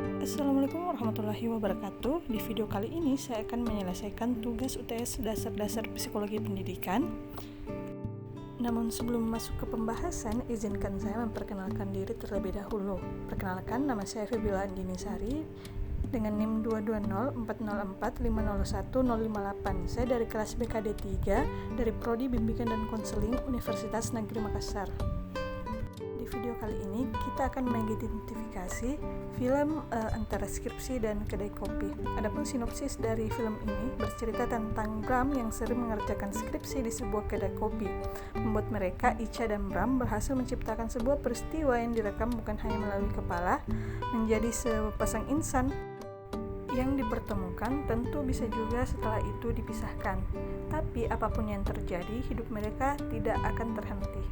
Assalamualaikum warahmatullahi wabarakatuh. Di video kali ini saya akan menyelesaikan tugas UTS Dasar-Dasar Psikologi Pendidikan. Namun sebelum masuk ke pembahasan, izinkan saya memperkenalkan diri terlebih dahulu. Perkenalkan, nama saya Febiola Andini Sari dengan NIM 22040450158. Saya dari kelas BKD 3 dari Prodi Bimbingan dan Konseling Universitas Negeri Makassar. Di video kali ini kita akan mengidentifikasi film antara skripsi dan kedai kopi. Adapun sinopsis dari film ini bercerita tentang Bram yang sering mengerjakan skripsi di sebuah kedai kopi. Membuat mereka, Ica dan Bram, berhasil menciptakan sebuah peristiwa yang direkam bukan hanya melalui kepala, menjadi sepasang insan yang dipertemukan, tentu bisa juga setelah itu dipisahkan. Tapi apapun yang terjadi, hidup mereka tidak akan terhenti.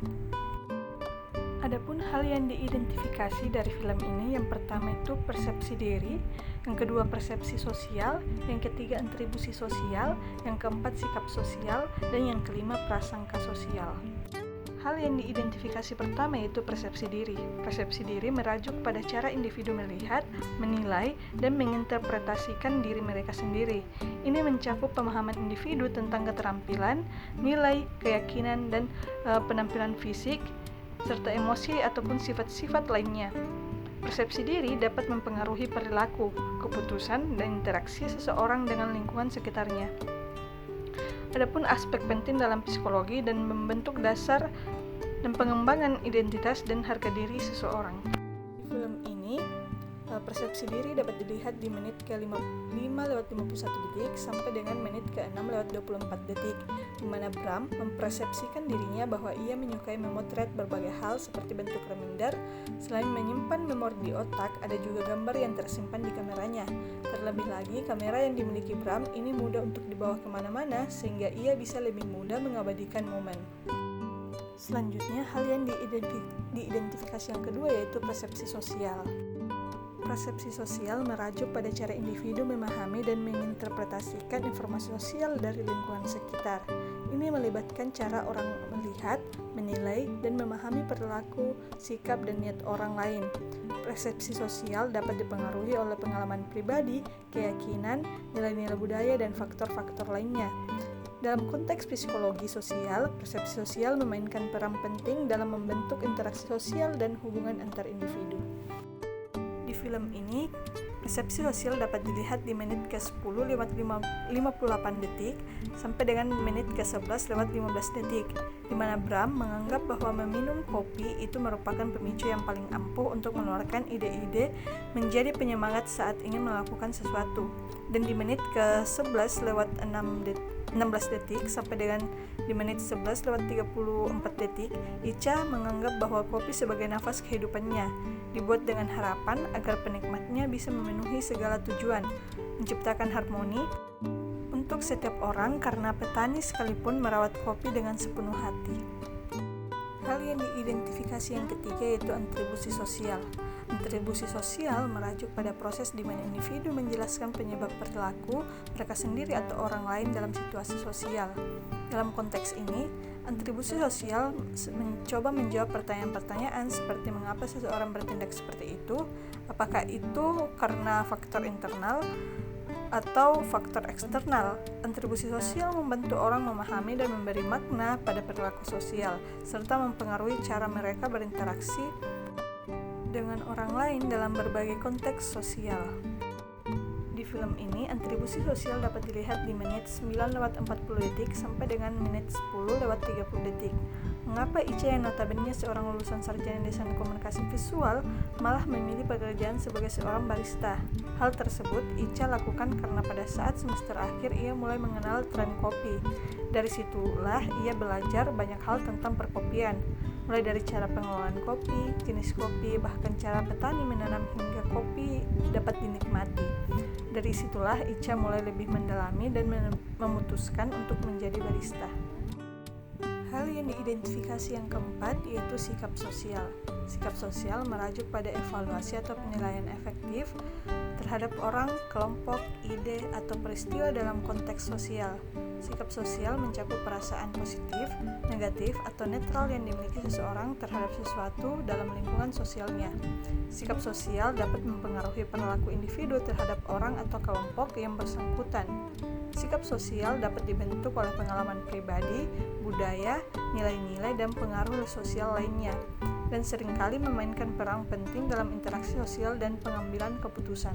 Adapun hal yang diidentifikasi dari film ini, yang pertama itu persepsi diri, yang kedua persepsi sosial, yang ketiga atribusi sosial, yang keempat sikap sosial, dan yang kelima prasangka sosial. Hal yang diidentifikasi pertama yaitu persepsi diri. Persepsi diri merujuk pada cara individu melihat, menilai, dan menginterpretasikan diri mereka sendiri. Ini mencakup pemahaman individu tentang keterampilan, nilai, keyakinan, dan penampilan fisik, serta emosi ataupun sifat-sifat lainnya. Persepsi diri dapat mempengaruhi perilaku, keputusan, dan interaksi seseorang dengan lingkungan sekitarnya. Adapun aspek penting dalam psikologi dan membentuk dasar dan pengembangan identitas dan harga diri seseorang. Di film ini, persepsi diri dapat dilihat di menit ke-5:51 detik sampai dengan menit ke-6:24 detik, di mana Bram mempersepsikan dirinya bahwa ia menyukai memotret berbagai hal seperti bentuk reminder. Selain menyimpan memori di otak, ada juga gambar yang tersimpan di kameranya. Terlebih lagi, kamera yang dimiliki Bram ini mudah untuk dibawa kemana-mana, sehingga ia bisa lebih mudah mengabadikan momen. Selanjutnya, hal yang diidentifikasi yang kedua yaitu persepsi sosial. Persepsi sosial merujuk pada cara individu memahami dan menginterpretasikan informasi sosial dari lingkungan sekitar. Ini melibatkan cara orang melihat, menilai, dan memahami perilaku, sikap, dan niat orang lain. Persepsi sosial dapat dipengaruhi oleh pengalaman pribadi, keyakinan, nilai-nilai budaya, dan faktor-faktor lainnya. Dalam konteks psikologi sosial, persepsi sosial memainkan peran penting dalam membentuk interaksi sosial dan hubungan antar individu. Di film ini, persepsi sosial dapat dilihat di menit ke-10:58 detik sampai dengan menit ke-11:15 detik, di mana Bram menganggap bahwa meminum kopi itu merupakan pemicu yang paling ampuh untuk mengeluarkan ide-ide menjadi penyemangat saat ingin melakukan sesuatu. Dan di menit ke-11:16 detik sampai dengan di menit 11:34 detik, Ica menganggap bahwa kopi sebagai nafas kehidupannya, dibuat dengan harapan agar penikmatnya bisa memenuhi segala tujuan, menciptakan harmoni untuk setiap orang karena petani sekalipun merawat kopi dengan sepenuh hati. Hal yang diidentifikasi yang ketiga yaitu atribusi sosial. Atribusi sosial merujuk pada proses di mana individu menjelaskan penyebab perilaku mereka sendiri atau orang lain dalam situasi sosial. Dalam konteks ini, atribusi sosial mencoba menjawab pertanyaan-pertanyaan seperti mengapa seseorang bertindak seperti itu, apakah itu karena faktor internal atau faktor eksternal. Atribusi sosial membantu orang memahami dan memberi makna pada perilaku sosial, serta mempengaruhi cara mereka berinteraksi dengan orang lain dalam berbagai konteks sosial. Di film ini, atribusi sosial dapat dilihat di menit 9:40 detik sampai dengan menit 10:30 detik. Mengapa Ica yang notabene seorang lulusan sarjana desain komunikasi visual malah memilih pekerjaan sebagai seorang barista? Hal tersebut Ica lakukan karena pada saat semester akhir ia mulai mengenal tren kopi. Dari situlah ia belajar banyak hal tentang perkopian, mulai dari cara pengelolaan kopi, jenis kopi, bahkan cara petani menanam hingga kopi dapat dinikmati. Dari situlah Ica mulai lebih mendalami dan memutuskan untuk menjadi barista. Hal yang diidentifikasi yang keempat yaitu sikap sosial. Sikap sosial merujuk pada evaluasi atau penilaian efektif terhadap orang, kelompok, ide, atau peristiwa dalam konteks sosial. Sikap sosial mencakup perasaan positif, negatif, atau netral yang dimiliki seseorang terhadap sesuatu dalam lingkungan sosialnya. Sikap sosial dapat mempengaruhi perilaku individu terhadap orang atau kelompok yang bersangkutan. Sikap sosial dapat dibentuk oleh pengalaman pribadi, budaya, nilai-nilai, dan pengaruh sosial lainnya, dan seringkali memainkan peran penting dalam interaksi sosial dan pengambilan keputusan.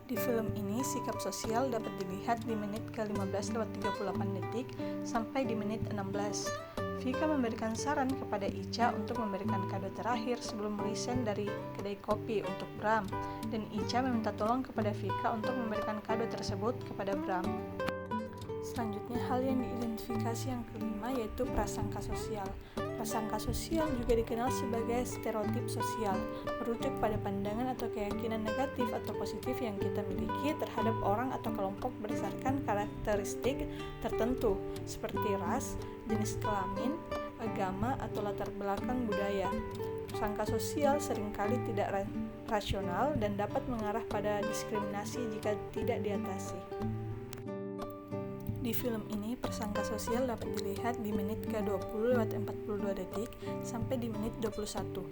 Di film ini, sikap sosial dapat dilihat di menit ke-15:38 sampai di menit 16. Vika memberikan saran kepada Ica untuk memberikan kado terakhir sebelum resign dari kedai kopi untuk Bram, dan Ica meminta tolong kepada Vika untuk memberikan kado tersebut kepada Bram. Selanjutnya, hal yang diidentifikasi yang kelima yaitu prasangka sosial. Prasangka sosial juga dikenal sebagai stereotip sosial, merujuk pada pandangan atau keyakinan negatif atau positif yang kita miliki terhadap orang atau kelompok berdasarkan karakteristik tertentu, seperti ras, jenis kelamin, agama, atau latar belakang budaya. Prasangka sosial seringkali tidak rasional dan dapat mengarah pada diskriminasi jika tidak diatasi. Di film ini, prasangka sosial dapat dilihat di menit ke-20:42 sampai di menit 21.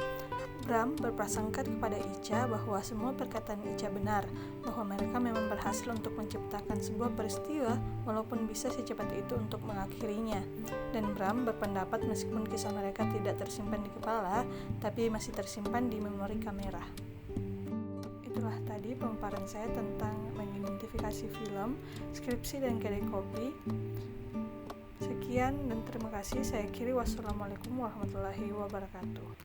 Bram berprasangka kepada Ica bahwa semua perkataan Ica benar, bahwa mereka memang berhasil untuk menciptakan sebuah peristiwa walaupun bisa secepat itu untuk mengakhirinya. Dan Bram berpendapat meskipun kisah mereka tidak tersimpan di kepala, tapi masih tersimpan di memori kamera. Itulah tadi pemaparan saya tentang mengidentifikasi film, skripsi, dan kedai kopi. Sekian dan terima kasih. Saya akhiri. Wassalamualaikum warahmatullahi wabarakatuh.